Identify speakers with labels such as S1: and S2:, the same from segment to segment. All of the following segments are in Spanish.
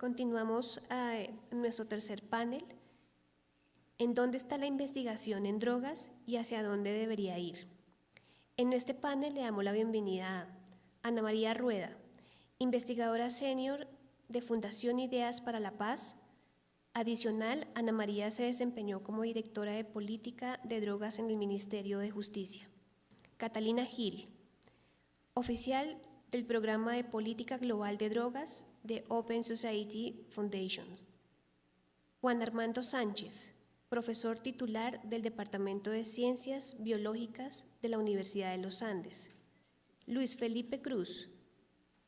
S1: Continuamos en nuestro tercer panel. ¿En dónde está la investigación en drogas y hacia dónde debería ir? En este panel le damos la bienvenida a Ana María Rueda, investigadora senior de Fundación Ideas para la Paz. Adicional, Ana María se desempeñó como directora de Política de Drogas en el Ministerio de Justicia. Catalina Gil, oficial del Programa de Política Global de Drogas de Open Society Foundation. Juan Armando Sánchez, profesor titular del Departamento de Ciencias Biológicas de la Universidad de los Andes. Luis Felipe Cruz,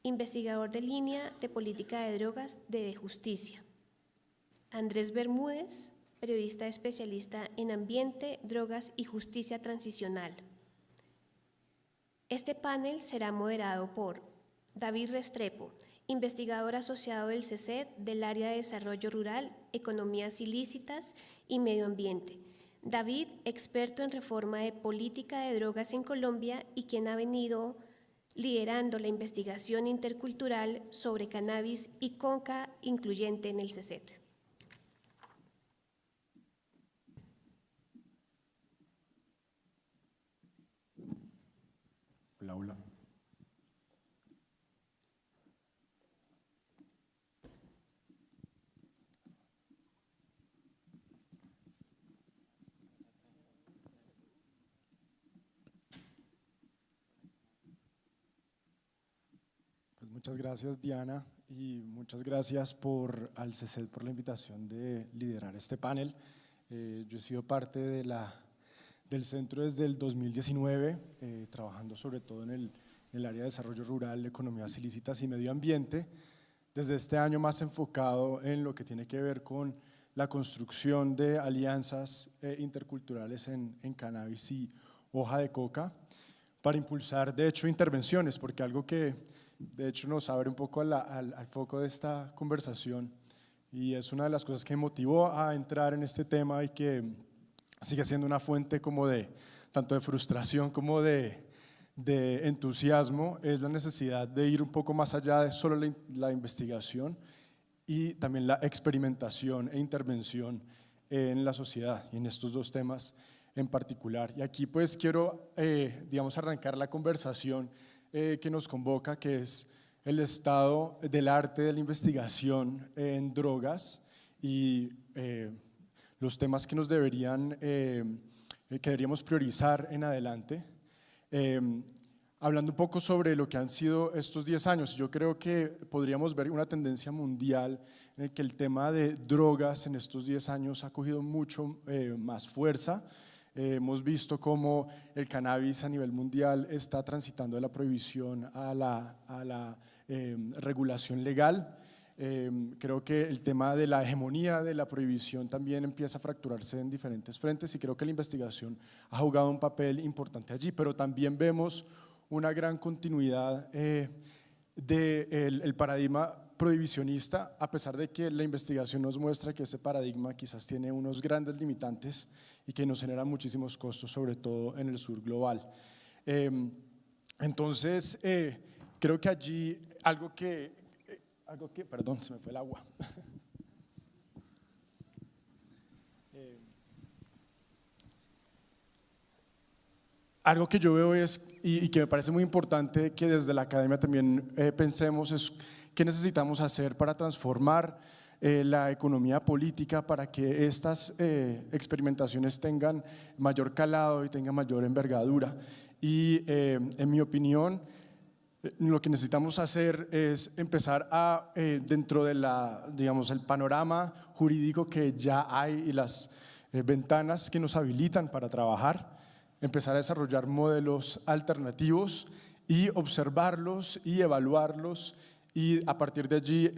S1: investigador de línea de Política de Drogas de Justicia. Andrés Bermúdez, periodista especialista en ambiente, drogas y justicia transicional. Este panel será moderado por David Restrepo, investigador asociado del CECED del área de Desarrollo Rural, Economías Ilícitas y Medio Ambiente. David, experto en reforma de política de drogas en Colombia y quien ha venido liderando la investigación intercultural sobre cannabis y coca incluyente en el CECED.
S2: Hola. Pues muchas gracias, Diana, y muchas gracias al CECED por la invitación de liderar este panel. Yo he sido parte del centro desde el 2019, trabajando sobre todo en el área de desarrollo rural, economías ilícitas y medio ambiente. Desde este año más enfocado en lo que tiene que ver con la construcción de alianzas interculturales en cannabis y hoja de coca, para impulsar de hecho intervenciones, porque algo que de hecho nos abre un poco al foco de esta conversación, y es una de las cosas que me motivó a entrar en este tema y que sigue siendo una fuente como tanto de frustración como de entusiasmo, es la necesidad de ir un poco más allá de solo la investigación y también la experimentación e intervención en la sociedad y en estos dos temas en particular. Y aquí pues quiero arrancar la conversación que nos convoca, que es el estado del arte de la investigación en drogas y los temas que deberíamos priorizar en adelante. Hablando un poco sobre lo que han sido estos 10 años, yo creo que podríamos ver una tendencia mundial en el que el tema de drogas en estos 10 años ha cogido mucho más fuerza. Hemos visto cómo el cannabis a nivel mundial está transitando de la prohibición a la regulación legal. Creo que el tema de la hegemonía de la prohibición también empieza a fracturarse en diferentes frentes y creo que la investigación ha jugado un papel importante allí, pero también vemos una gran continuidad del paradigma prohibicionista, a pesar de que la investigación nos muestra que ese paradigma quizás tiene unos grandes limitantes y que nos genera muchísimos costos, sobre todo en el sur global. Entonces, creo que allí perdón, se me fue el agua. Algo que yo veo y que me parece muy importante que desde la academia también pensemos es qué necesitamos hacer para transformar la economía política para que estas experimentaciones tengan mayor calado y tengan mayor envergadura. Y en mi opinión, lo que necesitamos hacer es empezar dentro de el panorama jurídico que ya hay y las ventanas que nos habilitan para trabajar, empezar a desarrollar modelos alternativos y observarlos y evaluarlos y a partir de allí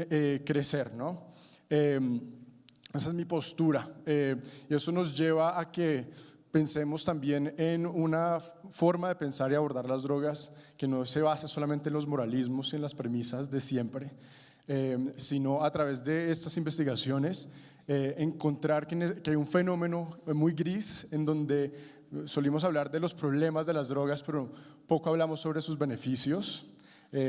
S2: crecer, ¿no? Esa es mi postura y eso nos lleva a que pensemos también en una forma de pensar y abordar las drogas que no se basa solamente en los moralismos y en las premisas de siempre, sino a través de estas investigaciones encontrar que hay un fenómeno muy gris en donde solimos hablar de los problemas de las drogas, pero poco hablamos sobre sus beneficios.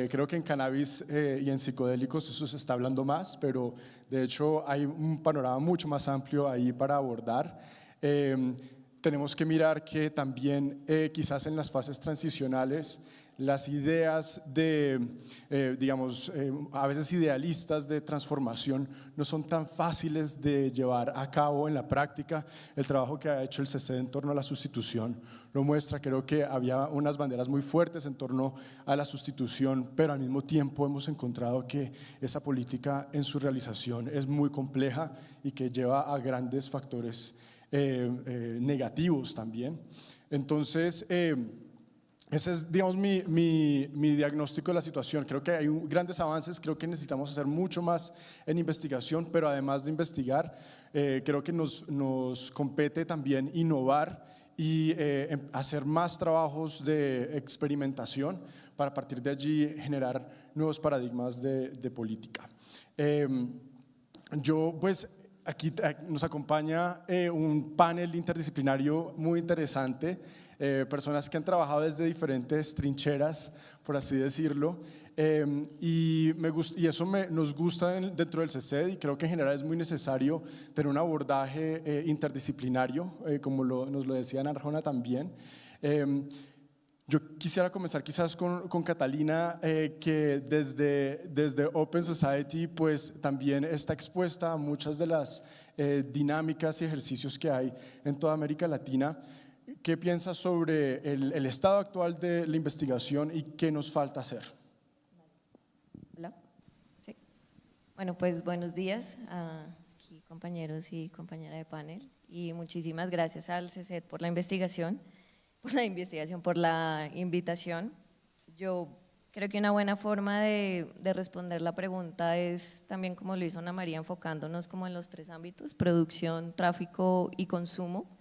S2: Creo que en cannabis y en psicodélicos eso se está hablando más, pero de hecho hay un panorama mucho más amplio ahí para abordar. Tenemos que mirar que también quizás en las fases transicionales las ideas digamos, a veces idealistas de transformación no son tan fáciles de llevar a cabo en la práctica. El trabajo que ha hecho el CC en torno a la sustitución lo muestra. Creo que había unas banderas muy fuertes en torno a la sustitución, pero al mismo tiempo hemos encontrado que esa política en su realización es muy compleja y que lleva a grandes factores negativos también. Entonces, ese es, digamos, mi diagnóstico de la situación. Creo que hay grandes avances, creo que necesitamos hacer mucho más en investigación, pero además de investigar, creo que nos compete también innovar y hacer más trabajos de experimentación para a partir de allí generar nuevos paradigmas de política. Pues aquí nos acompaña un panel interdisciplinario muy interesante, personas que han trabajado desde diferentes trincheras, por así decirlo, y eso nos gusta dentro del CECED, y creo que en general es muy necesario tener un abordaje interdisciplinario, como nos lo decía Ana Arjona también. Yo quisiera comenzar quizás con Catalina, que desde Open Society pues también está expuesta a muchas de las dinámicas y ejercicios que hay en toda América Latina. ¿Qué piensas sobre el estado actual de la investigación y qué nos falta hacer?
S3: Hola. Sí. Bueno, pues buenos días aquí compañeros y compañera de panel, y muchísimas gracias al CECED por la investigación, por la invitación. Yo creo que una buena forma de responder la pregunta es también, como lo hizo Ana María, enfocándonos como en los tres ámbitos: producción, tráfico y consumo.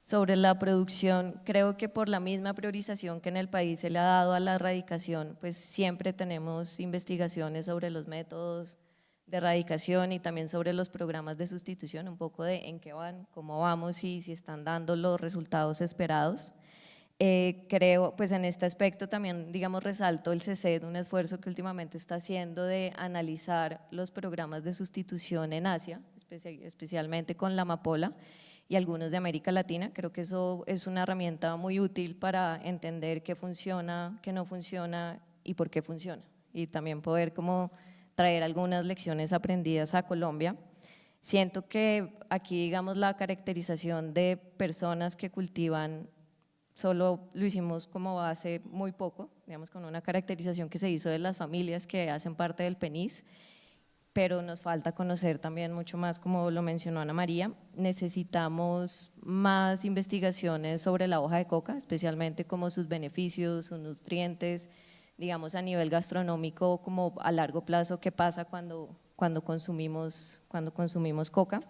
S3: Sobre la producción, creo que por la misma priorización que en el país se le ha dado a la erradicación, pues siempre tenemos investigaciones sobre los métodos de erradicación y también sobre los programas de sustitución, un poco de en qué van, cómo vamos y si están dando los resultados esperados. Creo, pues en este aspecto también, digamos, resalto el CECED, un esfuerzo que últimamente está haciendo de analizar los programas de sustitución en Asia, especialmente con la amapola y algunos de América Latina. Creo que eso es una herramienta muy útil para entender qué funciona, qué no funciona y por qué funciona, y también poder como traer algunas lecciones aprendidas a Colombia. Siento que aquí, digamos, la caracterización de personas que cultivan solo lo hicimos como hace muy poco, digamos, con una caracterización que se hizo de las familias que hacen parte del PENIS, pero nos falta conocer también mucho más, como lo mencionó Ana María. Necesitamos más investigaciones sobre la hoja de coca, especialmente como sus beneficios, sus nutrientes, digamos a nivel gastronómico, como a largo plazo, qué pasa cuando consumimos coca.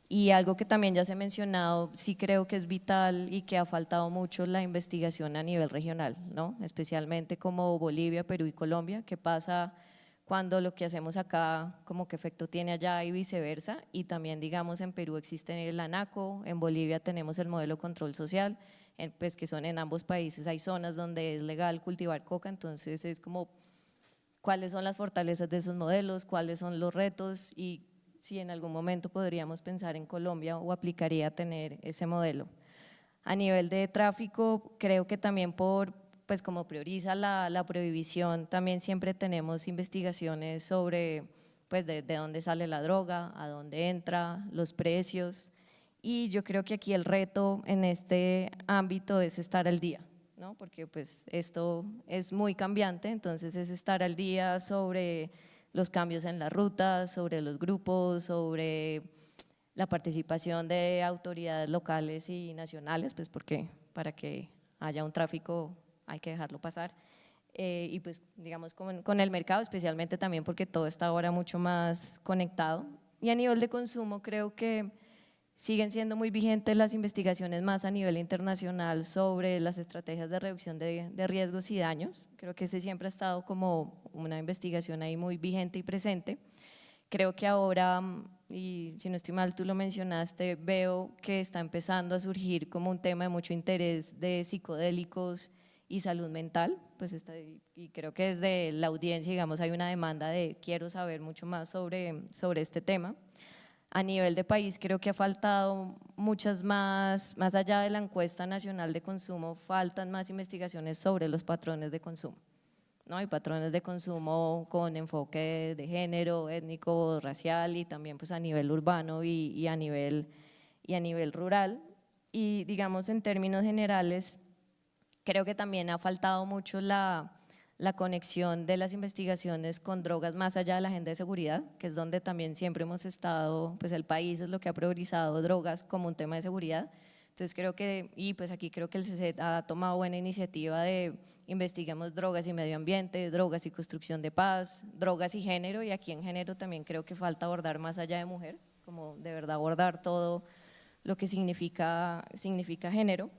S3: Y algo que también ya se ha mencionado, sí creo que es vital y que ha faltado mucho, la investigación a nivel regional, ¿no? Especialmente como Bolivia, Perú y Colombia, qué pasa cuando lo que hacemos acá, como qué efecto tiene allá y viceversa. Y también, digamos, en Perú existe el ANACO, en Bolivia tenemos el modelo control social, pues que son en ambos países, hay zonas donde es legal cultivar coca, entonces es como cuáles son las fortalezas de esos modelos, cuáles son los retos y si en algún momento podríamos pensar en Colombia o aplicaría tener ese modelo. A nivel de tráfico, creo que también pues como prioriza la prohibición, también siempre tenemos investigaciones sobre pues de dónde sale la droga, a dónde entra, los precios, y yo creo que aquí el reto en este ámbito es estar al día, ¿no? Porque pues esto es muy cambiante, entonces es estar al día sobre los cambios en las rutas, sobre los grupos, sobre la participación de autoridades locales y nacionales, pues porque para que haya un tráfico hay que dejarlo pasar, y pues digamos con el mercado, especialmente también porque todo está ahora mucho más conectado. Y a nivel de consumo creo que siguen siendo muy vigentes las investigaciones más a nivel internacional sobre las estrategias de reducción de riesgos y daños. Creo que ese siempre ha estado como una investigación ahí muy vigente y presente. Creo que ahora, y si no estoy mal, tú lo mencionaste, veo que está empezando a surgir como un tema de mucho interés de psicodélicos y salud mental, pues y creo que desde la audiencia, digamos, hay una demanda de quiero saber mucho más sobre este tema. A nivel de país creo que ha faltado muchas más allá de la encuesta nacional de consumo, faltan más investigaciones sobre los patrones de consumo, ¿no? Hay patrones de consumo con enfoque de género, étnico, racial y también pues a nivel urbano y a nivel rural. Y digamos en términos generales, creo que también ha faltado mucho la conexión de las investigaciones con drogas más allá de la agenda de seguridad, que es donde también siempre hemos estado, pues el país es lo que ha priorizado drogas como un tema de seguridad. Entonces creo que, y pues aquí creo que el CECET ha tomado buena iniciativa de investigamos drogas y medio ambiente, drogas y construcción de paz, drogas y género, y aquí en género también creo que falta abordar más allá de mujer, como de verdad abordar todo lo que significa género.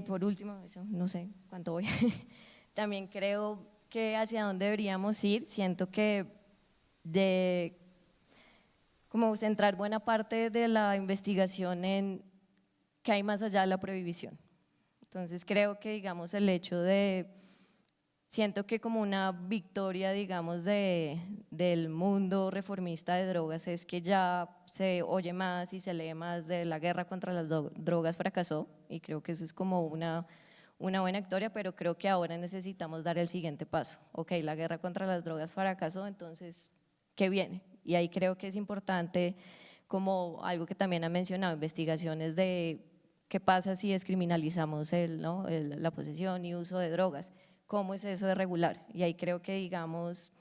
S3: Por último, eso, no sé cuánto voy, también creo que hacia dónde deberíamos ir, siento que de como centrar buena parte de la investigación en qué hay más allá de la prohibición. Entonces creo que digamos el hecho de, siento que como una victoria digamos del mundo reformista de drogas es que ya se oye más y se lee más de la guerra contra las drogas fracasó y creo que eso es como una buena victoria, pero creo que ahora necesitamos dar el siguiente paso. Ok, la guerra contra las drogas fracasó, entonces, ¿qué viene? Y ahí creo que es importante, como algo que también ha mencionado, investigaciones de qué pasa si descriminalizamos la posesión y uso de drogas, cómo es eso de regular. Y ahí creo que, digamos,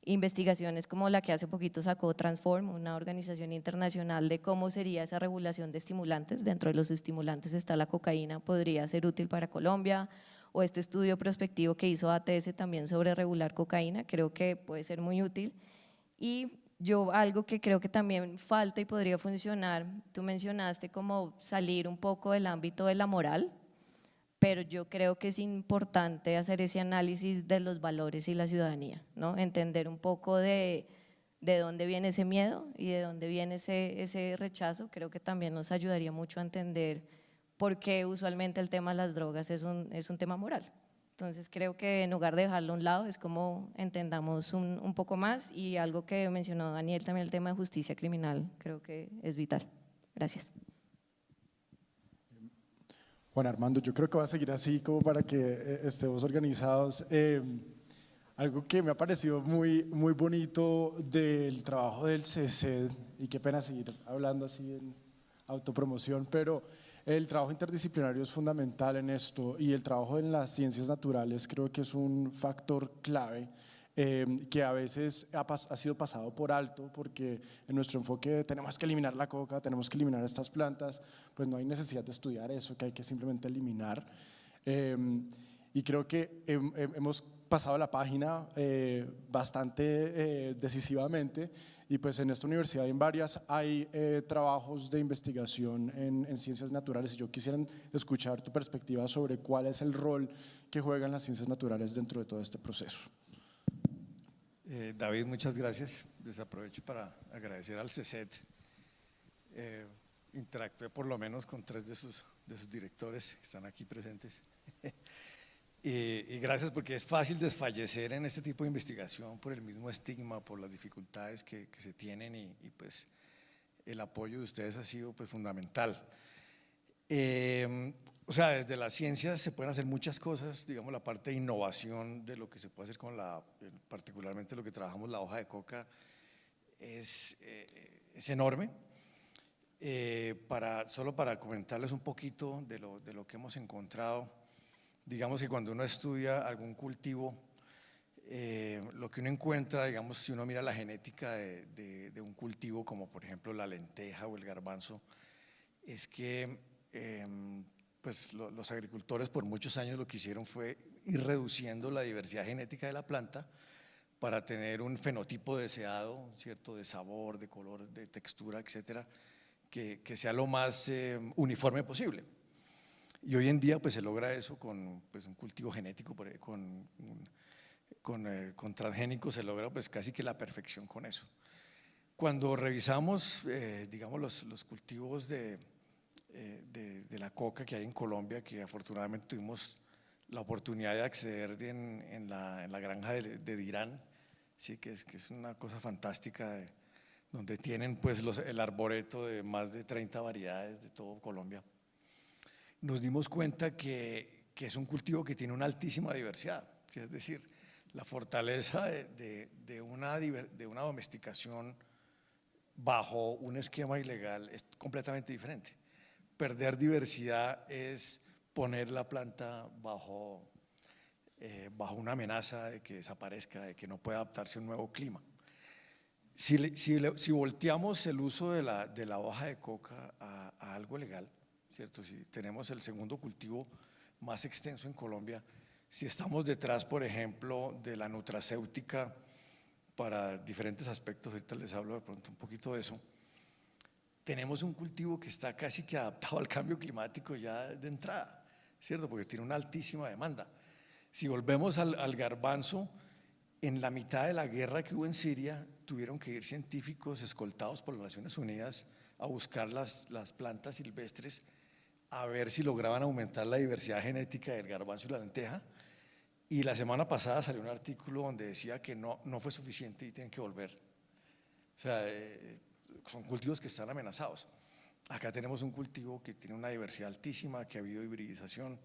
S3: investigaciones como la que hace poquito sacó Transform, una organización internacional de cómo sería esa regulación de estimulantes, dentro de los estimulantes está la cocaína, podría ser útil para Colombia, o este estudio prospectivo que hizo ATS también sobre regular cocaína, creo que puede ser muy útil. Y yo algo que creo que también falta y podría funcionar, tú mencionaste como salir un poco del ámbito de la moral, pero yo creo que es importante hacer ese análisis de los valores y la ciudadanía, ¿no? Entender un poco de dónde viene ese miedo y de dónde viene ese rechazo, creo que también nos ayudaría mucho a entender por qué usualmente el tema de las drogas es un tema moral. Entonces creo que en lugar de dejarlo a un lado es como entendamos un poco más, y algo que mencionó Daniel también, el tema de justicia criminal, creo que es vital. Gracias.
S2: Juan Armando, yo creo que va a seguir así como para que estemos organizados. Algo que me ha parecido muy bonito del trabajo del CECED, y qué pena seguir hablando así en autopromoción, pero el trabajo interdisciplinario es fundamental en esto, y el trabajo en las ciencias naturales creo que es un factor clave que a veces ha sido pasado por alto, porque en nuestro enfoque tenemos que eliminar la coca, tenemos que eliminar estas plantas, pues no hay necesidad de estudiar eso, que hay que simplemente eliminar. Y creo que hemos pasado la página bastante decisivamente, y pues en esta universidad y en varias hay trabajos de investigación en ciencias naturales, y yo quisiera escuchar tu perspectiva sobre cuál es el rol que juegan las ciencias naturales dentro de todo este proceso.
S4: David, muchas gracias. Les aprovecho para agradecer al CECET. Interactué por lo menos con 3 de sus directores que están aquí presentes. Y gracias, porque es fácil desfallecer en este tipo de investigación por el mismo estigma, por las dificultades que se tienen, y pues el apoyo de ustedes ha sido pues fundamental. O sea, desde la ciencia se pueden hacer muchas cosas, digamos la parte de innovación de lo que se puede hacer con particularmente lo que trabajamos, la hoja de coca, es enorme. Solo para comentarles un poquito de lo que hemos encontrado, digamos que cuando uno estudia algún cultivo, lo que uno encuentra, digamos, si uno mira la genética de un cultivo como por ejemplo la lenteja o el garbanzo, es que pues los agricultores por muchos años lo que hicieron fue ir reduciendo la diversidad genética de la planta para tener un fenotipo deseado, ¿cierto?, de sabor, de color, de textura, etcétera, que sea lo más uniforme posible. Y hoy en día pues se logra eso con pues, un cultivo genético, con transgénicos se logra pues casi que la perfección con eso. Cuando revisamos digamos los cultivos de la coca que hay en Colombia, que afortunadamente tuvimos la oportunidad de acceder en la granja de Dirán, sí, que es una cosa fantástica, donde tienen pues el arboreto de más de 30 variedades de todo Colombia. Nos dimos cuenta que es un cultivo que tiene una altísima diversidad, es decir, la fortaleza de una domesticación bajo un esquema ilegal es completamente diferente. Perder diversidad es poner la planta bajo una amenaza de que desaparezca, de que no pueda adaptarse a un nuevo clima. Si volteamos el uso de la hoja de coca a algo legal, ¿cierto? Si tenemos el segundo cultivo más extenso en Colombia, si estamos detrás, por ejemplo, de la nutracéutica para diferentes aspectos, ahorita les hablo de pronto un poquito de eso, tenemos un cultivo que está casi que adaptado al cambio climático ya de entrada, ¿cierto? Porque tiene una altísima demanda. Si volvemos al garbanzo, en la mitad de la guerra que hubo en Siria, tuvieron que ir científicos escoltados por las Naciones Unidas a buscar las plantas silvestres a ver si lograban aumentar la diversidad genética del garbanzo y la lenteja. Y la semana pasada salió un artículo donde decía que no fue suficiente y tienen que volver. O sea, son cultivos que están amenazados. Acá tenemos un cultivo que tiene una diversidad altísima, que ha habido hibridización,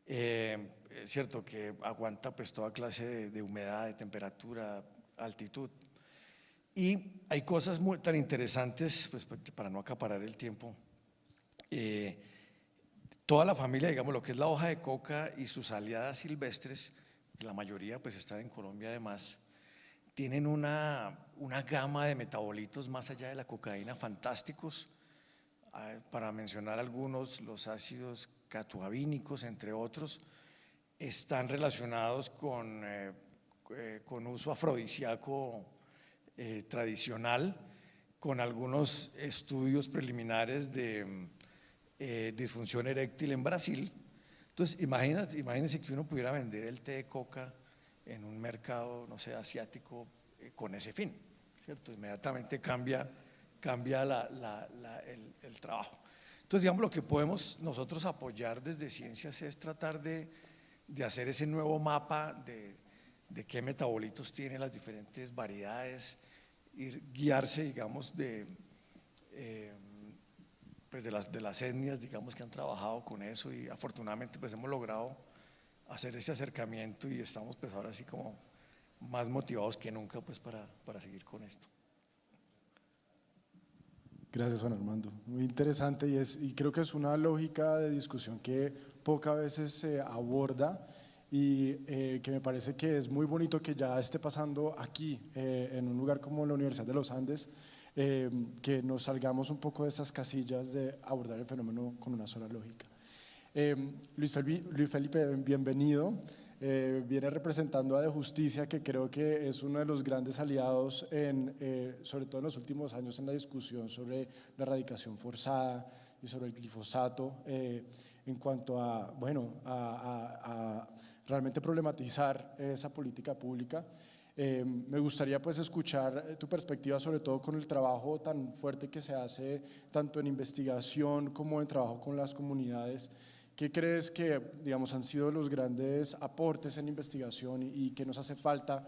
S4: es cierto que aguanta pues toda clase de humedad, de temperatura, altitud. Y hay cosas tan interesantes, pues para no acaparar el tiempo, toda la familia, digamos, lo que es la hoja de coca y sus aliadas silvestres, la mayoría pues están en Colombia además, tienen una gama de metabolitos más allá de la cocaína fantásticos. Para mencionar algunos, los ácidos catoabínicos, entre otros, están relacionados con uso afrodisíaco tradicional, con algunos estudios preliminares de disfunción eréctil en Brasil. Entonces, imagínense que uno pudiera vender el té de coca en un mercado, no sé, asiático, con ese fin, ¿cierto? Inmediatamente cambia el trabajo. Entonces, digamos, lo que podemos nosotros apoyar desde Ciencias es tratar de hacer ese nuevo mapa de qué metabolitos tienen las diferentes variedades, guiarse, digamos, pues de las etnias, digamos, que han trabajado con eso, y afortunadamente pues hemos logrado hacer ese acercamiento y estamos pues ahora sí como más motivados que nunca pues para seguir con esto.
S2: Gracias, Juan Armando. Muy interesante y creo que es una lógica de discusión que pocas veces se aborda y que me parece que es muy bonito que ya esté pasando aquí, en un lugar como la Universidad de los Andes, que nos salgamos un poco de esas casillas de abordar el fenómeno con una sola lógica. Luis Felipe, bienvenido. Viene representando a De Justicia, que creo que es uno de los grandes aliados, sobre todo en los últimos años, en la discusión sobre la erradicación forzada y sobre el glifosato, en cuanto a, bueno, a realmente problematizar esa política pública. Me gustaría pues escuchar tu perspectiva, sobre todo con el trabajo tan fuerte que se hace tanto en investigación como en trabajo con las comunidades. ¿Qué crees que, digamos, han sido los grandes aportes en investigación y qué nos hace falta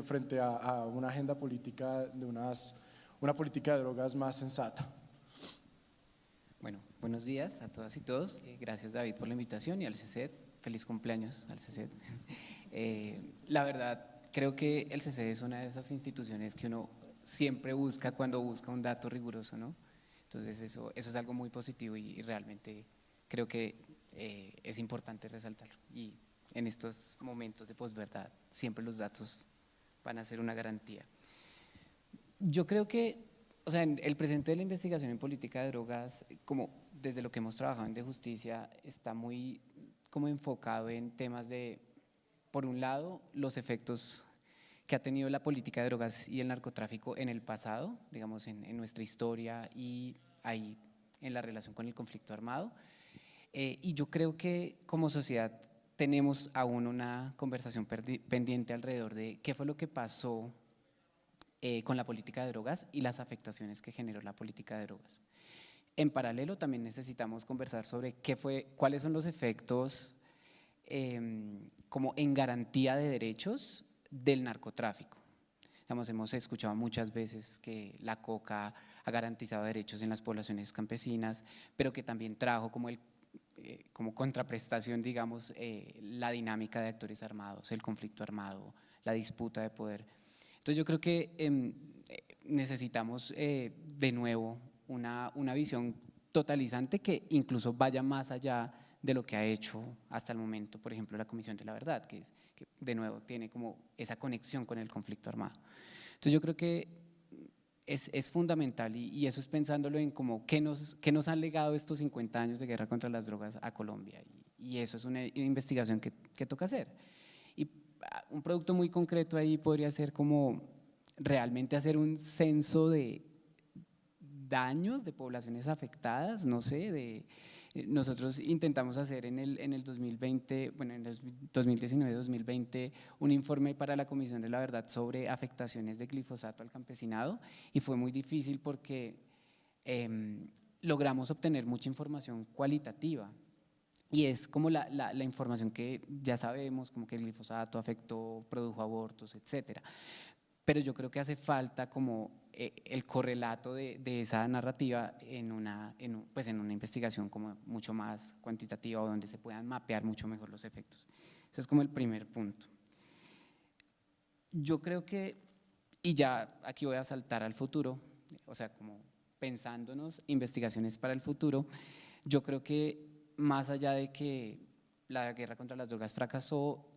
S2: frente a una agenda política de una política de drogas más sensata?
S5: Bueno, buenos días a todas y todos. Gracias, David, por la invitación, y al CECED. Feliz cumpleaños al CECED. La verdad, creo que el CECED es una de esas instituciones que uno siempre busca cuando busca un dato riguroso, ¿no? Entonces eso es algo muy positivo y realmente creo que es importante resaltarlo. Y en estos momentos de posverdad siempre los datos van a ser una garantía. Yo creo que, o sea, en el presente de la investigación en política de drogas, como desde lo que hemos trabajado en De Justicia, está muy como enfocado en temas de, por un lado, los efectos que ha tenido la política de drogas y el narcotráfico en el pasado, digamos en nuestra historia y ahí en la relación con el conflicto armado. Y yo creo que como sociedad tenemos aún una conversación pendiente alrededor de qué fue lo que pasó con la política de drogas y las afectaciones que generó la política de drogas. En paralelo también necesitamos conversar sobre cuáles son los efectos como en garantía de derechos del narcotráfico. Digamos, hemos escuchado muchas veces que la coca ha garantizado derechos en las poblaciones campesinas, pero que también trajo como contraprestación, digamos, la dinámica de actores armados, el conflicto armado, la disputa de poder. Entonces yo creo que necesitamos de nuevo una visión totalizante que incluso vaya más allá de lo que ha hecho hasta el momento, por ejemplo, la Comisión de la Verdad, que de nuevo tiene como esa conexión con el conflicto armado. Entonces yo creo que es fundamental y eso es pensándolo en como qué nos han legado estos 50 años de guerra contra las drogas a Colombia y eso es una investigación que toca hacer. Y un producto muy concreto ahí podría ser como realmente hacer un censo de daños de poblaciones afectadas, no sé, nosotros intentamos hacer en el 2020, bueno, en el 2019-2020, un informe para la Comisión de la Verdad sobre afectaciones de glifosato al campesinado y fue muy difícil porque logramos obtener mucha información cualitativa y es como la información que ya sabemos, como que el glifosato afectó, produjo abortos, etcétera. Pero yo creo que hace falta como el correlato de esa narrativa en una investigación como mucho más cuantitativa o donde se puedan mapear mucho mejor los efectos. Ese es como el primer punto. Yo creo que, y ya aquí voy a saltar al futuro, o sea, como pensándonos investigaciones para el futuro, yo creo que más allá de que la guerra contra las drogas fracasó,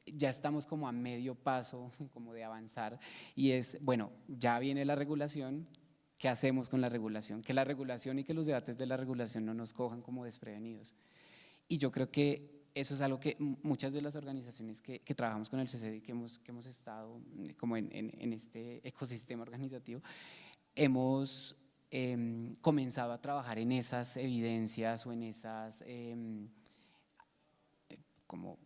S5: ya estamos como a medio paso como de avanzar y es, bueno, ya viene la regulación, ¿qué hacemos con la regulación? Que la regulación y que los debates de la regulación no nos cojan como desprevenidos. Y yo creo que eso es algo que muchas de las organizaciones que trabajamos con el CCD y que hemos estado como en este ecosistema organizativo, hemos comenzado a trabajar en esas evidencias o en esas como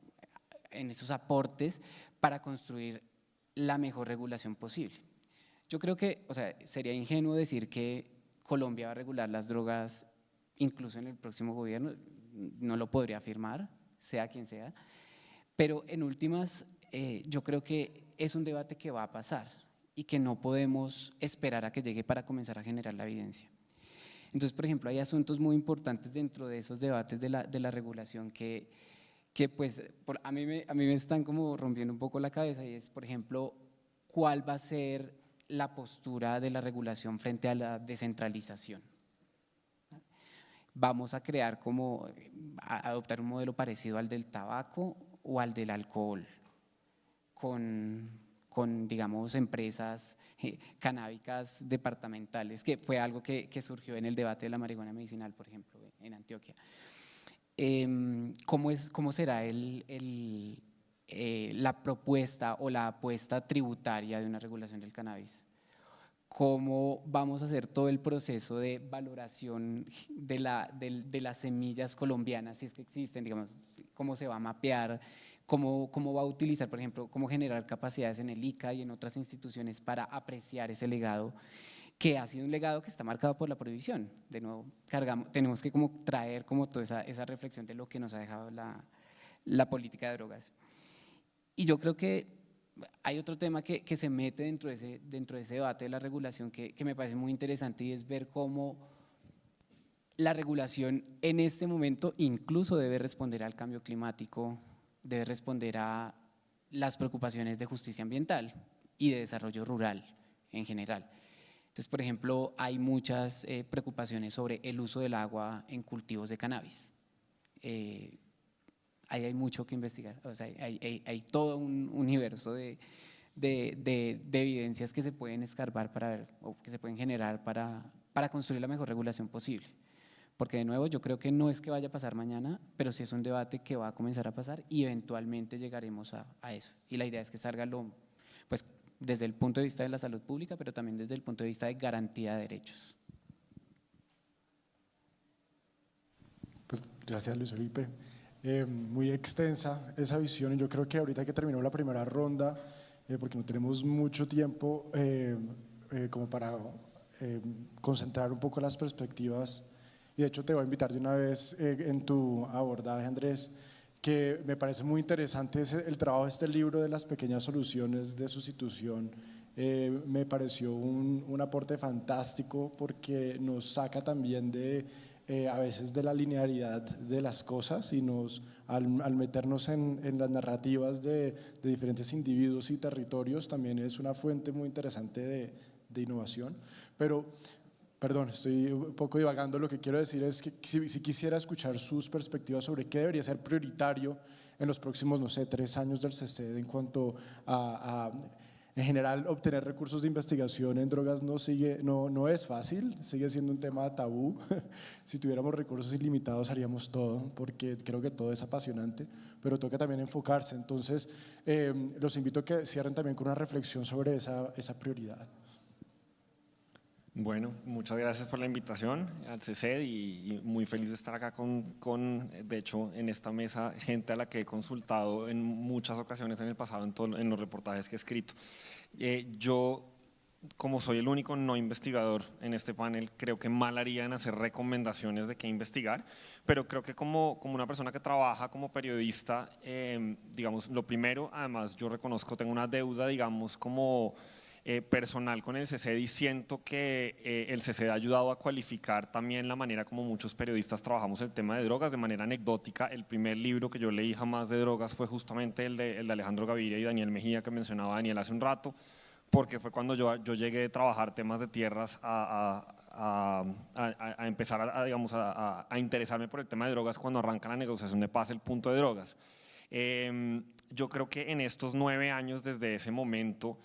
S5: en esos aportes para construir la mejor regulación posible. Yo creo que, o sea, sería ingenuo decir que Colombia va a regular las drogas incluso en el próximo gobierno, no lo podría afirmar, sea quien sea, pero en últimas yo creo que es un debate que va a pasar y que no podemos esperar a que llegue para comenzar a generar la evidencia. Entonces, por ejemplo, hay asuntos muy importantes dentro de esos debates de la regulación que pues a mí me están como rompiendo un poco la cabeza y es, por ejemplo, cuál va a ser la postura de la regulación frente a la descentralización. Vamos a crear a adoptar un modelo parecido al del tabaco o al del alcohol, con digamos, empresas canábicas departamentales, que fue algo que surgió en el debate de la marihuana medicinal, por ejemplo, en Antioquia. ¿Cómo será la propuesta o la apuesta tributaria de una regulación del cannabis? ¿Cómo vamos a hacer todo el proceso de valoración de las semillas colombianas, si es que existen, digamos, cómo se va a mapear, cómo va a utilizar, por ejemplo, cómo generar capacidades en el ICA y en otras instituciones para apreciar ese legado? Que ha sido un legado que está marcado por la prohibición. De nuevo, tenemos que como traer como toda esa reflexión de lo que nos ha dejado la política de drogas. Y yo creo que hay otro tema que se mete dentro de ese debate de la regulación que me parece muy interesante y es ver cómo la regulación en este momento incluso debe responder al cambio climático, debe responder a las preocupaciones de justicia ambiental y de desarrollo rural en general. Entonces, por ejemplo, hay muchas preocupaciones sobre el uso del agua en cultivos de cannabis. Ahí hay mucho que investigar, o sea, hay todo un universo de evidencias que se pueden escarbar para ver o que se pueden generar para construir la mejor regulación posible. Porque de nuevo yo creo que no es que vaya a pasar mañana, pero sí es un debate que va a comenzar a pasar y eventualmente llegaremos a eso. Y la idea es que salga pues, desde el punto de vista de la salud pública, pero también desde el punto de vista de garantía de derechos.
S2: Pues gracias, Luis Felipe. Muy extensa esa visión y yo creo que ahorita que terminó la primera ronda, porque no tenemos mucho tiempo como para concentrar un poco las perspectivas y de hecho te voy a invitar de una vez en tu abordaje, Andrés, que me parece muy interesante es el trabajo de este libro de las pequeñas soluciones de sustitución. Me pareció un aporte fantástico porque nos saca también de a veces de la linealidad de las cosas y al meternos en las narrativas de diferentes individuos y territorios también es una fuente muy interesante de innovación. Pero perdón, estoy un poco divagando. Lo que quiero decir es que si quisiera escuchar sus perspectivas sobre qué debería ser prioritario en los próximos, no sé, 3 años del CECED en cuanto en general, obtener recursos de investigación en drogas no es fácil, sigue siendo un tema tabú. Si tuviéramos recursos ilimitados haríamos todo, porque creo que todo es apasionante, pero toca también enfocarse. Entonces, los invito a que cierren también con una reflexión sobre esa prioridad.
S6: Bueno, muchas gracias por la invitación al CECED y muy feliz de estar acá de hecho, en esta mesa, gente a la que he consultado en muchas ocasiones en el pasado en los reportajes que he escrito. Yo, como soy el único no investigador en este panel, creo que mal haría en hacer recomendaciones de qué investigar, pero creo que como una persona que trabaja como periodista, digamos, lo primero, además yo reconozco, tengo una deuda, digamos, como personal con el CECED y siento que el CECED ha ayudado a cualificar también la manera como muchos periodistas trabajamos el tema de drogas de manera anecdótica. El primer libro que yo leí jamás de drogas fue justamente el de Alejandro Gaviria y Daniel Mejía, que mencionaba Daniel hace un rato, porque fue cuando yo llegué a trabajar temas de tierras a empezar digamos, a interesarme por el tema de drogas cuando arranca la negociación de paz, el punto de drogas. Yo creo que en estos 9 años desde ese momento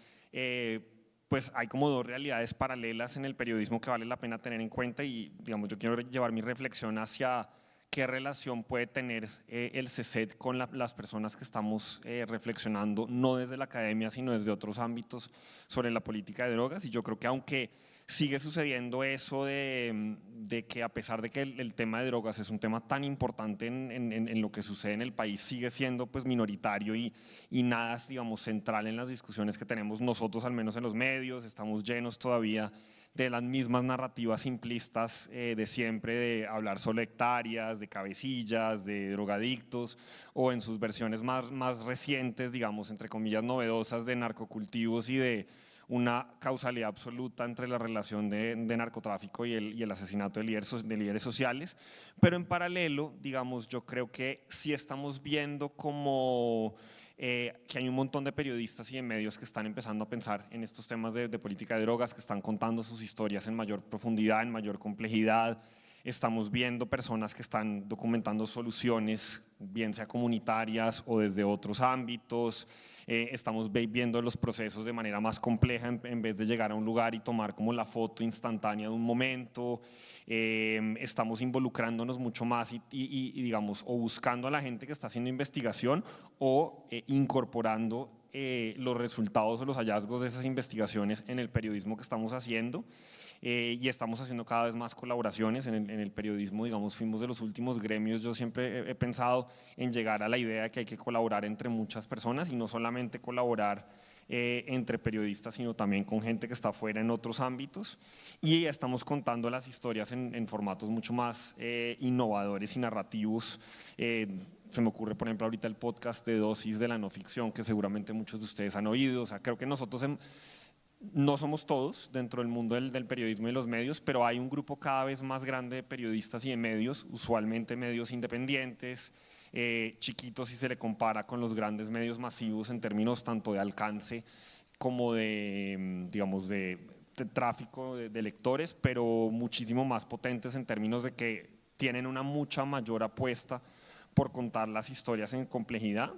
S6: pues hay como 2 realidades paralelas en el periodismo que vale la pena tener en cuenta y digamos yo quiero llevar mi reflexión hacia qué relación puede tener el CECED con las personas que estamos reflexionando no desde la academia sino desde otros ámbitos sobre la política de drogas. Y yo creo que aunque sigue sucediendo eso de que a pesar de que el tema de drogas es un tema tan importante en lo que sucede en el país, sigue siendo pues minoritario y nada, digamos, central en las discusiones que tenemos nosotros, al menos en los medios. Estamos llenos todavía de las mismas narrativas simplistas de siempre, de hablar solo de hectáreas, de cabecillas, de drogadictos, o en sus versiones más recientes, digamos, entre comillas, novedosas, de narcocultivos y de una causalidad absoluta entre la relación de narcotráfico y el asesinato de líderes sociales. Pero en paralelo, digamos, yo creo que sí estamos viendo como que hay un montón de periodistas y de medios que están empezando a pensar en estos temas de política de drogas, que están contando sus historias en mayor profundidad, en mayor complejidad. Estamos viendo personas que están documentando soluciones, bien sea comunitarias o desde otros ámbitos. Estamos viendo los procesos de manera más compleja en vez de llegar a un lugar y tomar como la foto instantánea de un momento. Estamos involucrándonos mucho más y digamos, o buscando a la gente que está haciendo investigación o incorporando los resultados o los hallazgos de esas investigaciones en el periodismo que estamos haciendo. Y estamos haciendo cada vez más colaboraciones en el periodismo, digamos, fuimos de los últimos gremios. Yo siempre he pensado en llegar a la idea de que hay que colaborar entre muchas personas y no solamente colaborar entre periodistas, sino también con gente que está afuera en otros ámbitos, y estamos contando las historias en formatos mucho más innovadores y narrativos. Se me ocurre, por ejemplo, ahorita el podcast de Dosis de la no ficción, que seguramente muchos de ustedes han oído. O sea, creo que nosotros no somos todos dentro del mundo del periodismo y los medios, pero hay un grupo cada vez más grande de periodistas y de medios, usualmente medios independientes, chiquitos si se le compara con los grandes medios masivos en términos tanto de alcance como de, digamos, de tráfico de lectores, pero muchísimo más potentes en términos de que tienen una mucha mayor apuesta por contar las historias en complejidad.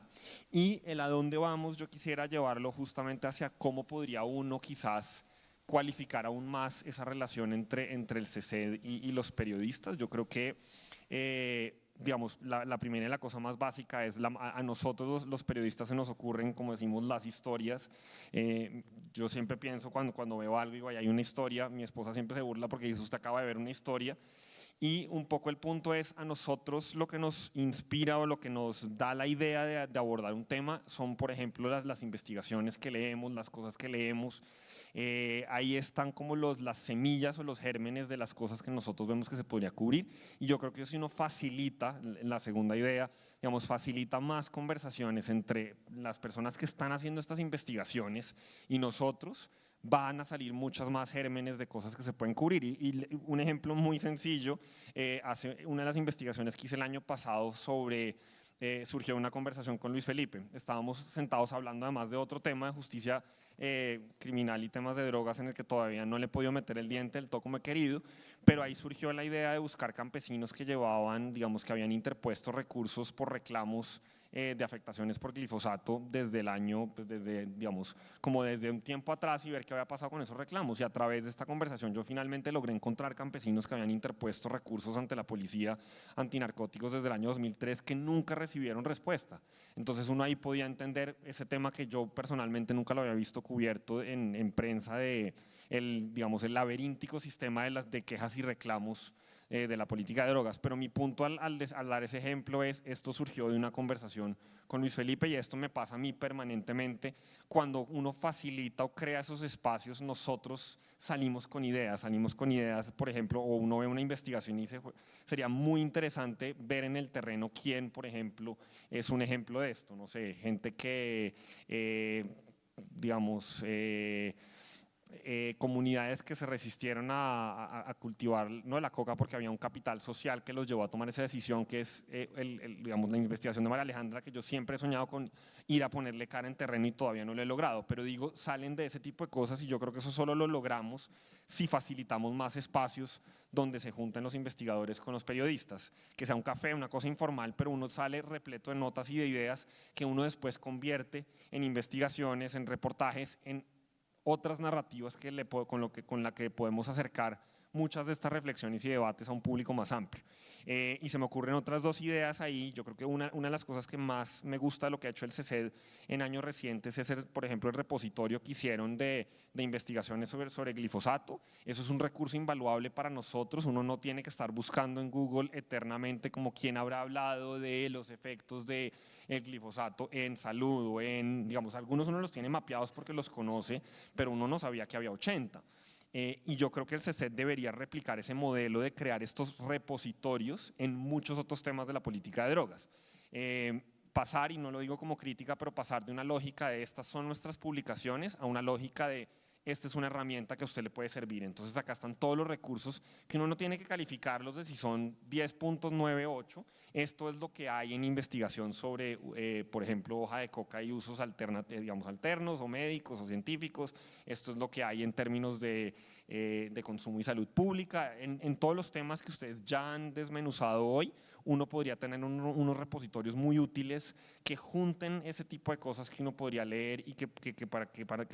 S6: Y el a dónde vamos yo quisiera llevarlo justamente hacia cómo podría uno quizás cualificar aún más esa relación entre el CECED y los periodistas. Yo creo que digamos, la primera y la cosa más básica es a nosotros los periodistas se nos ocurren, como decimos, las historias. Yo siempre pienso cuando veo algo y digo, hay una historia, mi esposa siempre se burla porque dice, usted acaba de ver una historia. Y un poco el punto es, a nosotros lo que nos inspira o lo que nos da la idea de abordar un tema son, por ejemplo, las investigaciones que leemos, las cosas que leemos, Ahí están como las semillas o los gérmenes de las cosas que nosotros vemos que se podría cubrir, y yo creo que si uno facilita, la segunda idea, digamos, facilita más conversaciones entre las personas que están haciendo estas investigaciones y nosotros, van a salir muchas más gérmenes de cosas que se pueden cubrir. Y un ejemplo muy sencillo, hace una de las investigaciones que hice el año pasado surgió una conversación con Luis Felipe. Estábamos sentados hablando además de otro tema de justicia criminal y temas de drogas en el que todavía no le he podido meter el diente del todo como he querido, pero ahí surgió la idea de buscar campesinos que llevaban, digamos, que habían interpuesto recursos por reclamos de afectaciones por glifosato desde el año, pues digamos, como desde un tiempo atrás, y ver qué había pasado con esos reclamos. Y a través de esta conversación yo finalmente logré encontrar campesinos que habían interpuesto recursos ante la policía antinarcóticos desde el año 2003 que nunca recibieron respuesta. Entonces uno ahí podía entender ese tema que yo personalmente nunca lo había visto cubierto en prensa, digamos, el laberíntico sistema de quejas y reclamos de la política de drogas. Pero mi punto al dar ese ejemplo es, esto surgió de una conversación con Luis Felipe, y esto me pasa a mí permanentemente. Cuando uno facilita o crea esos espacios, nosotros salimos con ideas, por ejemplo, o uno ve una investigación y dice, sería muy interesante ver en el terreno quién, por ejemplo, es un ejemplo de esto, no sé, gente que, digamos, comunidades que se resistieron a cultivar, no, la coca, porque había un capital social que los llevó a tomar esa decisión, que es digamos, la investigación de María Alejandra, que yo siempre he soñado con ir a ponerle cara en terreno y todavía no lo he logrado, pero digo, salen de ese tipo de cosas, y yo creo que eso solo lo logramos si facilitamos más espacios donde se junten los investigadores con los periodistas, que sea un café, una cosa informal, pero uno sale repleto de notas y de ideas que uno después convierte en investigaciones, en reportajes, en otras narrativas con la que podemos acercar muchas de estas reflexiones y debates a un público más amplio. Y se me ocurren otras dos ideas ahí. Yo creo que una de las cosas que más me gusta de lo que ha hecho el CECED en años recientes es, por ejemplo, el repositorio que hicieron de investigaciones sobre glifosato. Eso es un recurso invaluable para nosotros. Uno no tiene que estar buscando en Google eternamente como quién habrá hablado de los efectos del glifosato en salud, o digamos, algunos uno los tiene mapeados porque los conoce, pero uno no sabía que había 80. Y yo creo que el CECED debería replicar ese modelo de crear estos repositorios en muchos otros temas de la política de drogas. Pasar, y no lo digo como crítica, pero pasar de una lógica de estas son nuestras publicaciones a una lógica de esta es una herramienta que a usted le puede servir. Entonces acá están todos los recursos que uno no tiene que calificarlos de si son 10.98. Esto es lo que hay en investigación sobre, por ejemplo, hoja de coca y usos digamos, alternos o médicos o científicos. Esto es lo que hay en términos de consumo y salud pública. En todos los temas que ustedes ya han desmenuzado hoy, uno podría tener unos repositorios muy útiles que junten ese tipo de cosas que uno podría leer y que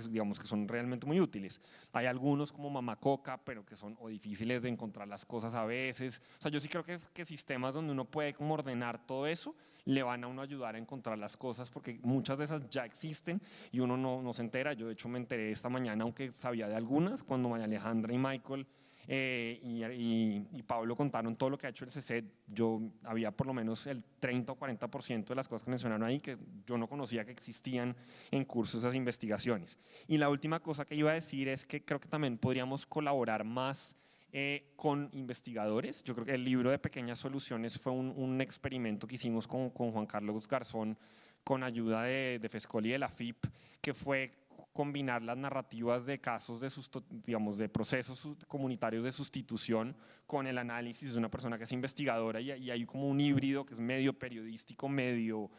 S6: digamos que son realmente muy útiles. Hay algunos como Mamá Coca, pero que son o difíciles de encontrar las cosas a veces. O sea, yo sí creo que sistemas donde uno puede como ordenar todo eso le van a uno ayudar a encontrar las cosas, porque muchas de esas ya existen y uno no se entera. Yo de hecho me enteré esta mañana, aunque sabía de algunas, cuando María Alejandra y Michael y Pablo contaron todo lo que ha hecho el CECED. Yo había por lo menos el 30 o 40% de las cosas que mencionaron ahí que yo no conocía que existían en cursos esas investigaciones. Y la última cosa que iba a decir es que creo que también podríamos colaborar más con investigadores. Yo creo que el libro de Pequeñas Soluciones fue un experimento que hicimos con Juan Carlos Garzón, con ayuda de FESCOL y de la FIP, que fue combinar las narrativas de casos digamos, de procesos comunitarios de sustitución con el análisis de una persona que es investigadora, y hay como un híbrido que es medio periodístico, medio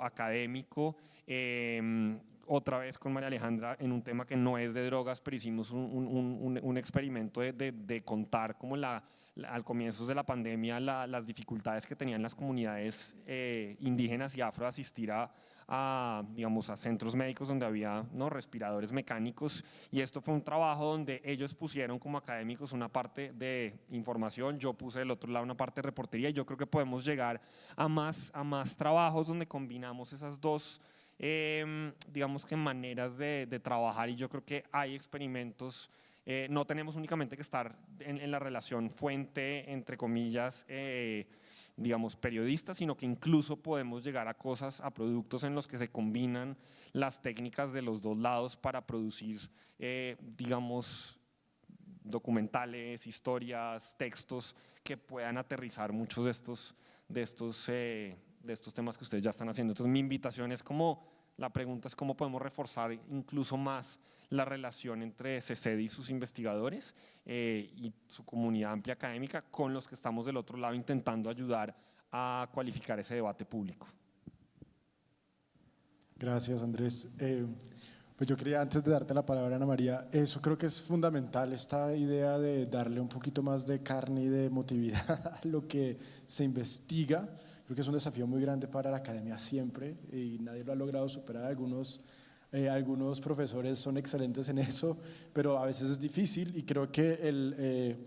S6: académico. Otra vez con María Alejandra en un tema que no es de drogas, pero hicimos un experimento de contar como al comienzo de la pandemia las dificultades que tenían las comunidades indígenas y afro de asistir digamos, a centros médicos donde había respiradores mecánicos, y esto fue un trabajo donde ellos pusieron como académicos una parte de información, yo puse del otro lado una parte de reportería, y yo creo que podemos llegar a más trabajos donde combinamos esas dos digamos que maneras de trabajar, y yo creo que hay experimentos. No tenemos únicamente que estar en la relación fuente, entre comillas, digamos, periodistas, sino que incluso podemos llegar a cosas, a productos en los que se combinan las técnicas de los dos lados para producir, digamos, documentales, historias, textos que puedan aterrizar muchos de estos temas que ustedes ya están haciendo. Entonces mi invitación es la pregunta es cómo podemos reforzar incluso más la relación entre CECED y sus investigadores y su comunidad amplia académica con los que estamos del otro lado intentando ayudar a cualificar ese debate público.
S2: Gracias, Andrés. Pues yo quería, antes de darte la palabra, Ana María, eso creo que es fundamental, esta idea de darle un poquito más de carne y de emotividad a lo que se investiga. Creo que es un desafío muy grande para la academia siempre y nadie lo ha logrado superar. Algunos profesores son excelentes en eso, pero a veces es difícil y creo que el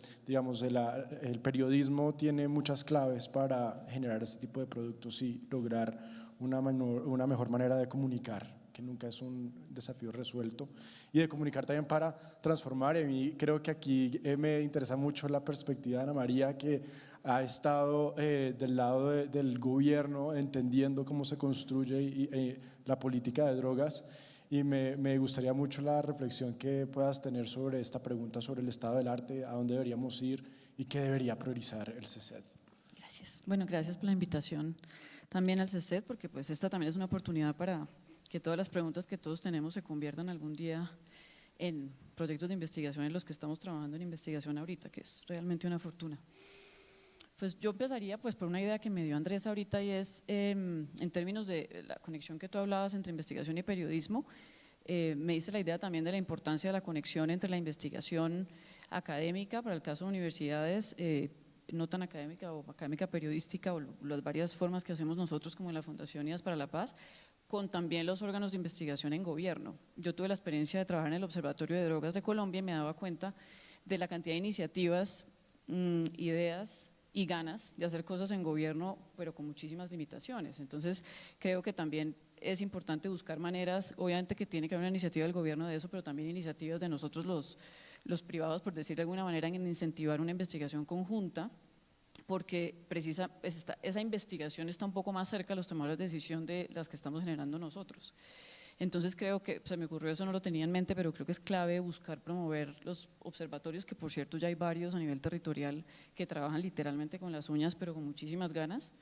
S2: periodismo tiene muchas claves para generar este tipo de productos y lograr una mejor manera de comunicar, que nunca es un desafío resuelto, y de comunicar también para transformar. Y a mí creo que aquí me interesa mucho la perspectiva de Ana María, que ha estado del lado del gobierno entendiendo cómo se construye la política de drogas, y me gustaría mucho la reflexión que puedas tener sobre esta pregunta sobre el estado del arte, a dónde deberíamos ir y qué debería priorizar el CECED.
S7: Gracias. Bueno, gracias por la invitación también al CECED, porque pues esta también es una oportunidad para que todas las preguntas que todos tenemos se conviertan algún día en proyectos de investigación en los que estamos trabajando en investigación ahorita, que es realmente una fortuna. Pues yo empezaría pues por una idea que me dio Andrés ahorita, y es en términos de la conexión que tú hablabas entre investigación y periodismo. Me dice la idea también de la importancia de la conexión entre la investigación académica, para el caso de universidades, no tan académica o académica periodística, o las varias formas que hacemos nosotros como en la Fundación IDEAS para la Paz, con también los órganos de investigación en gobierno. Yo tuve la experiencia de trabajar en el Observatorio de Drogas de Colombia y me daba cuenta de la cantidad de iniciativas, ideas y ganas de hacer cosas en gobierno, pero con muchísimas limitaciones. Entonces creo que también es importante buscar maneras, obviamente que tiene que haber una iniciativa del gobierno de eso, pero también iniciativas de nosotros los privados, por decir de alguna manera, en incentivar una investigación conjunta, porque esa investigación está un poco más cerca de los tomadores de decisión de las que estamos generando nosotros. Entonces creo que, se me ocurrió eso, no lo tenía en mente, pero creo que es clave buscar promover los observatorios, que por cierto ya hay varios a nivel territorial que trabajan literalmente con las uñas, pero con muchísimas ganas,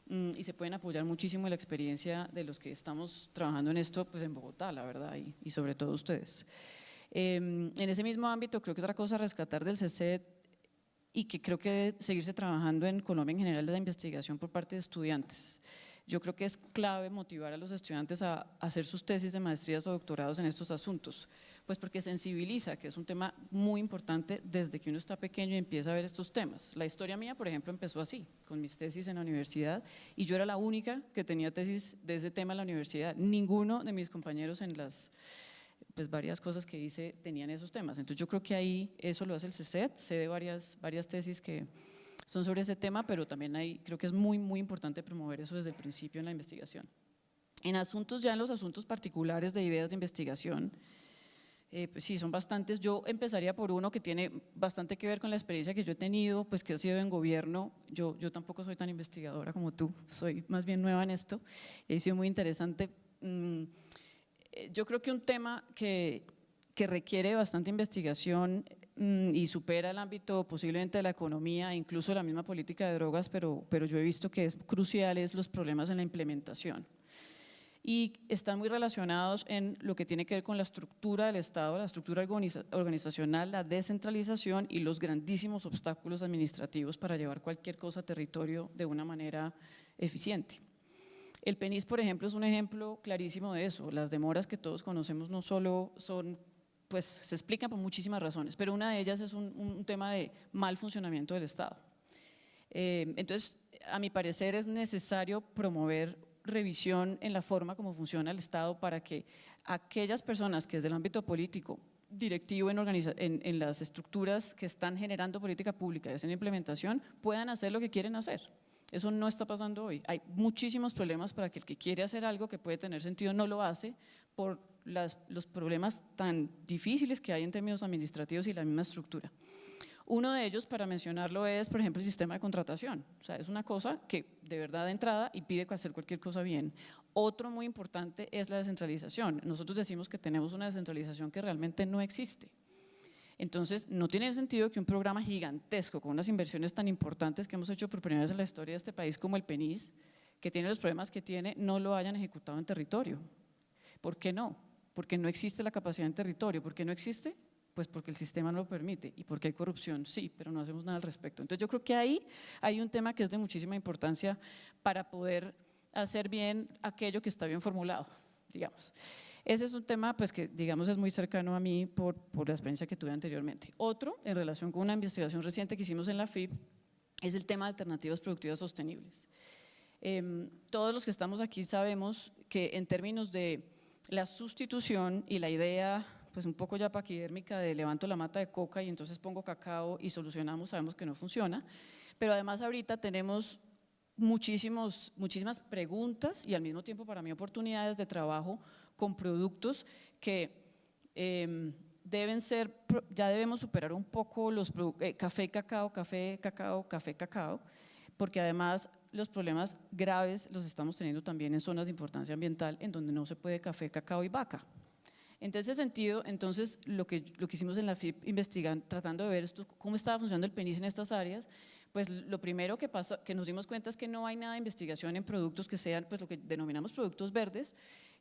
S7: y se pueden apoyar muchísimo en la experiencia de los que estamos trabajando en esto pues en Bogotá, la verdad, y sobre todo ustedes. En ese mismo ámbito, creo que otra cosa a rescatar del CECED, y que creo que debe seguirse trabajando en Colombia en general, de la investigación por parte de estudiantes. Yo creo que es clave motivar a los estudiantes a hacer sus tesis de maestrías o doctorados en estos asuntos, pues porque sensibiliza, que es un tema muy importante desde que uno está pequeño y empieza a ver estos temas. La historia mía, por ejemplo, empezó así, con mis tesis en la universidad, y yo era la única que tenía tesis de ese tema en la universidad. Ninguno de mis compañeros en las varias cosas que hice tenían esos temas. Entonces yo creo que ahí eso lo hace el CECED, sé de varias tesis que son sobre ese tema, pero también creo que es muy, muy importante promover eso desde el principio en la investigación. En los asuntos particulares de ideas de investigación, pues sí, son bastantes. Yo empezaría por uno que tiene bastante que ver con la experiencia que yo he tenido, pues que ha sido en gobierno. Yo tampoco soy tan investigadora como tú, soy más bien nueva en esto, y ha sido muy interesante. Yo creo que un tema que requiere bastante investigación y supera el ámbito posiblemente de la economía e incluso la misma política de drogas, pero yo he visto que es crucial, es los problemas en la implementación. Y están muy relacionados en lo que tiene que ver con la estructura del Estado, la estructura organizacional, la descentralización y los grandísimos obstáculos administrativos para llevar cualquier cosa a territorio de una manera eficiente. El PENIS, por ejemplo, es un ejemplo clarísimo de eso. Las demoras que todos conocemos no solo pues se explican por muchísimas razones, pero una de ellas es un tema de mal funcionamiento del Estado. Entonces, a mi parecer es necesario promover revisión en la forma como funciona el Estado, para que aquellas personas que desde el ámbito político, directivo en las estructuras que están generando política pública y hacen implementación, puedan hacer lo que quieren hacer. Eso no está pasando hoy. Hay muchísimos problemas para que el que quiere hacer algo que puede tener sentido no lo hace por los problemas tan difíciles que hay en términos administrativos y la misma estructura. Uno de ellos, para mencionarlo, es, por ejemplo, el sistema de contratación. O sea, es una cosa que de verdad de entrada impide hacer cualquier cosa bien. Otro muy importante es la descentralización. Nosotros decimos que tenemos una descentralización que realmente no existe. Entonces, no tiene sentido que un programa gigantesco, con unas inversiones tan importantes que hemos hecho por primera vez en la historia de este país como el PENIS, que tiene los problemas que tiene, no lo hayan ejecutado en territorio. ¿Por qué no? Porque no existe la capacidad en territorio. ¿Por qué no existe? Pues porque el sistema no lo permite y porque hay corrupción, sí, pero no hacemos nada al respecto. Entonces yo creo que ahí hay un tema que es de muchísima importancia para poder hacer bien aquello que está bien formulado, digamos. Ese es un tema pues que digamos es muy cercano a mí por la experiencia que tuve anteriormente. Otro, en relación con una investigación reciente que hicimos en la FIP, es el tema de alternativas productivas sostenibles. Todos los que estamos aquí sabemos que en términos de la sustitución y la idea pues un poco ya paquidérmica de levanto la mata de coca y entonces pongo cacao y solucionamos, sabemos que no funciona, pero además ahorita tenemos muchísimas preguntas y al mismo tiempo para mí oportunidades de trabajo con productos que ya debemos superar un poco los café, cacao, café, cacao, café, cacao, porque además los problemas graves los estamos teniendo también en zonas de importancia ambiental en donde no se puede café, cacao y vaca. En ese sentido, entonces, lo que hicimos en la FIP investigando, tratando de ver cómo estaba funcionando el PENIS en estas áreas, pues lo primero que nos dimos cuenta es que no hay nada de investigación en productos que sean pues lo que denominamos productos verdes,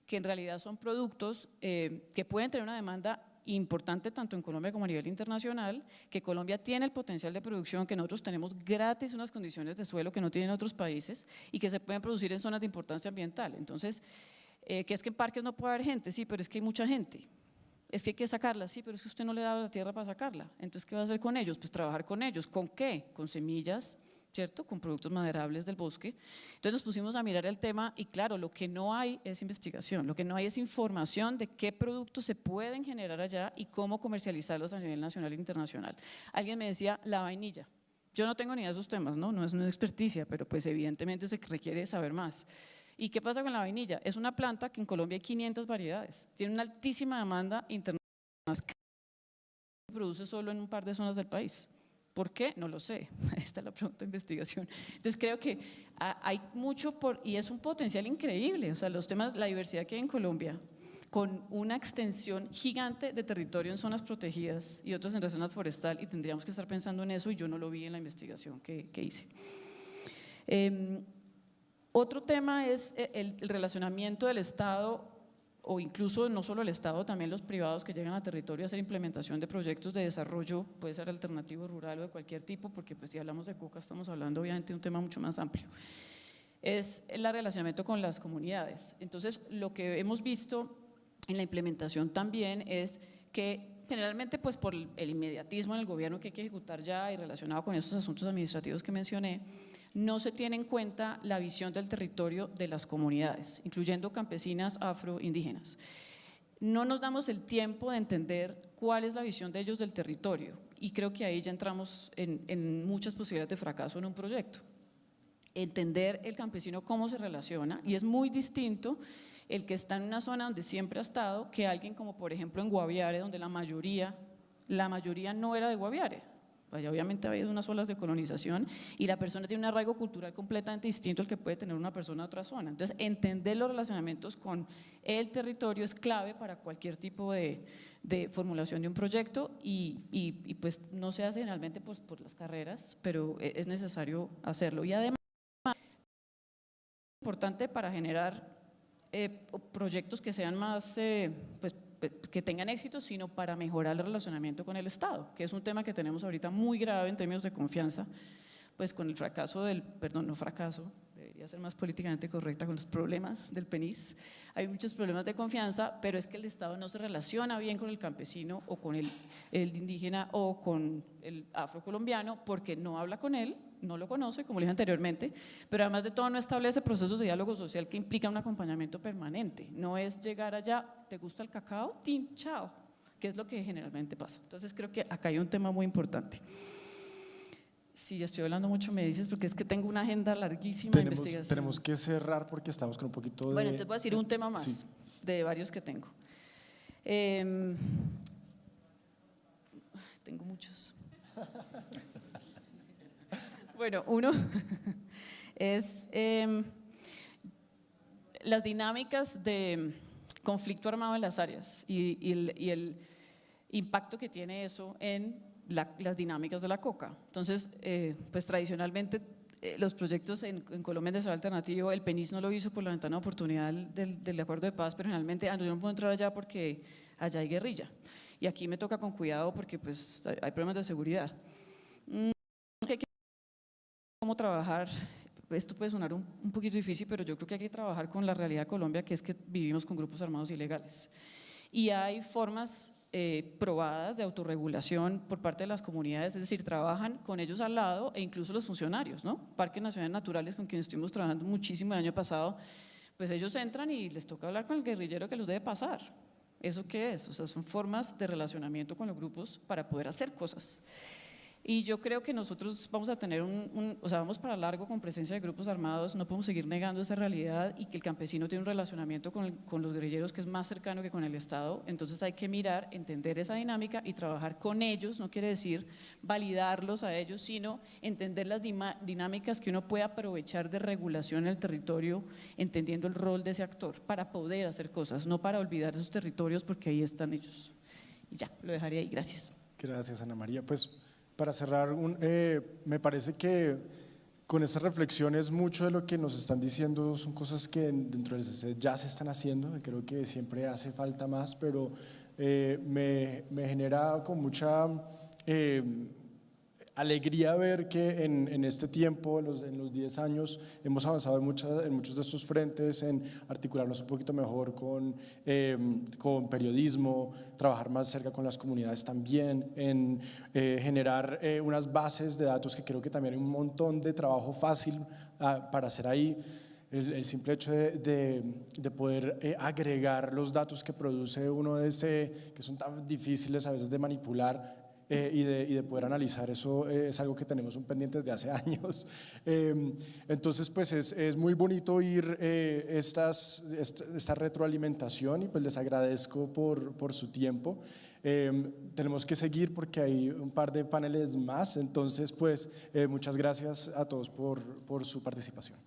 S7: que en realidad son productos que pueden tener una demanda importante tanto en Colombia como a nivel internacional, que Colombia tiene el potencial de producción, que nosotros tenemos gratis unas condiciones de suelo que no tienen otros países y que se pueden producir en zonas de importancia ambiental. Entonces, que es que en parques no puede haber gente, sí, pero es que hay mucha gente. Es que hay que sacarla, sí, pero es que usted no le da la tierra para sacarla. Entonces, ¿qué va a hacer con ellos? Pues trabajar con ellos. ¿Con qué? Con semillas, ¿cierto? Con productos maderables del bosque. Entonces nos pusimos a mirar el tema y claro, lo que no hay es investigación, lo que no hay es información de qué productos se pueden generar allá y cómo comercializarlos a nivel nacional e internacional. Alguien me decía, la vainilla. Yo no tengo ni idea de esos temas, ¿no? No es una experticia, pero pues evidentemente se requiere saber más. ¿Y qué pasa con la vainilla? Es una planta que en Colombia hay 500 variedades, tiene una altísima demanda internacional, se produce solo en un par de zonas del país. ¿Por qué? No lo sé, esta es la pregunta de investigación. Entonces creo que hay mucho y es un potencial increíble, o sea, los temas, la diversidad que hay en Colombia, con una extensión gigante de territorio en zonas protegidas y otras en reserva forestal, y tendríamos que estar pensando en eso y yo no lo vi en la investigación que hice. Otro tema es el relacionamiento del Estado o incluso no solo el Estado, también los privados que llegan a territorio a hacer implementación de proyectos de desarrollo, puede ser alternativo rural o de cualquier tipo, porque pues si hablamos de coca estamos hablando obviamente de un tema mucho más amplio. Es el relacionamiento con las comunidades. Entonces lo que hemos visto en la implementación también es que generalmente pues por el inmediatismo en el gobierno que hay que ejecutar ya y relacionado con esos asuntos administrativos que mencioné, no se tiene en cuenta la visión del territorio de las comunidades, incluyendo campesinas, afro, indígenas. No nos damos el tiempo de entender cuál es la visión de ellos del territorio y creo que ahí ya entramos en muchas posibilidades de fracaso en un proyecto. Entender el campesino cómo se relaciona y es muy distinto el que está en una zona donde siempre ha estado que alguien como por ejemplo en Guaviare, donde la mayoría no era de Guaviare. Allá obviamente ha habido unas olas de colonización y la persona tiene un arraigo cultural completamente distinto al que puede tener una persona de otra zona. Entonces, entender los relacionamientos con el territorio es clave para cualquier tipo de formulación de un proyecto y pues no se hace generalmente pues, por las carreras, pero es necesario hacerlo. Y además, es importante para generar proyectos que sean más, pues, que tengan éxito, sino para mejorar el relacionamiento con el Estado, que es un tema que tenemos ahorita muy grave en términos de confianza, pues con el fracaso no fracaso, debería ser más políticamente correcta, con los problemas del PENIS, hay muchos problemas de confianza, pero es que el Estado no se relaciona bien con el campesino o con el indígena o con el afrocolombiano porque no habla con él, no lo conoce, como le dije anteriormente, pero además de todo no establece procesos de diálogo social que implican un acompañamiento permanente, no es llegar allá, ¿te gusta el cacao? ¡Tin, chao! Que es lo que generalmente pasa. Entonces creo que acá hay un tema muy importante. Si ya estoy hablando mucho me dices porque es que tengo una agenda larguísima de investigación.
S2: Tenemos que cerrar porque estamos con un poquito de…
S7: Bueno, entonces voy a decir un tema más,
S2: sí,
S7: de varios que tengo. Tengo muchos. Bueno, uno es las dinámicas de conflicto armado en las áreas y el impacto que tiene eso en las dinámicas de la coca. Entonces, pues tradicionalmente los proyectos en Colombia en desarrollo alternativo, el PENIS no lo hizo por la ventana de oportunidad del acuerdo de paz, pero generalmente yo no puedo entrar allá porque allá hay guerrilla. Y aquí me toca con cuidado porque pues hay problemas de seguridad. ¿Cómo trabajar? Esto puede sonar un poquito difícil, pero yo creo que hay que trabajar con la realidad de Colombia, que es que vivimos con grupos armados ilegales. Y hay formas probadas de autorregulación por parte de las comunidades, es decir, trabajan con ellos al lado e incluso los funcionarios, ¿no? Parques Nacionales Naturales, con quienes estuvimos trabajando muchísimo el año pasado, pues ellos entran y les toca hablar con el guerrillero que los debe pasar. ¿Eso qué es? O sea, son formas de relacionamiento con los grupos para poder hacer cosas. Y yo creo que nosotros vamos a tener o sea, vamos para largo con presencia de grupos armados, no podemos seguir negando esa realidad y que el campesino tiene un relacionamiento con los guerrilleros que es más cercano que con el Estado, entonces hay que mirar, entender esa dinámica y trabajar con ellos, no quiere decir validarlos a ellos, sino entender las dinámicas que uno puede aprovechar de regulación en el territorio, entendiendo el rol de ese actor para poder hacer cosas, no para olvidar esos territorios porque ahí están ellos. Y ya, lo dejaré ahí, gracias.
S2: Gracias, Ana María. Pues para cerrar, me parece que con estas reflexiones mucho de lo que nos están diciendo son cosas que dentro del CCD ya se están haciendo, creo que siempre hace falta más, pero me genera con mucha alegría ver que en este tiempo, en los 10 años, hemos avanzado en muchos de estos frentes, en articularnos un poquito mejor con periodismo, trabajar más cerca con las comunidades también, en generar unas bases de datos que creo que también hay un montón de trabajo fácil para hacer ahí. El simple hecho de poder agregar los datos que produce uno que son tan difíciles a veces de manipular, y de poder analizar eso es algo que tenemos un pendiente desde hace años. Entonces pues es muy bonito oír esta retroalimentación y pues les agradezco por su tiempo. Tenemos que seguir porque hay un par de paneles más, entonces pues muchas gracias a todos por su participación.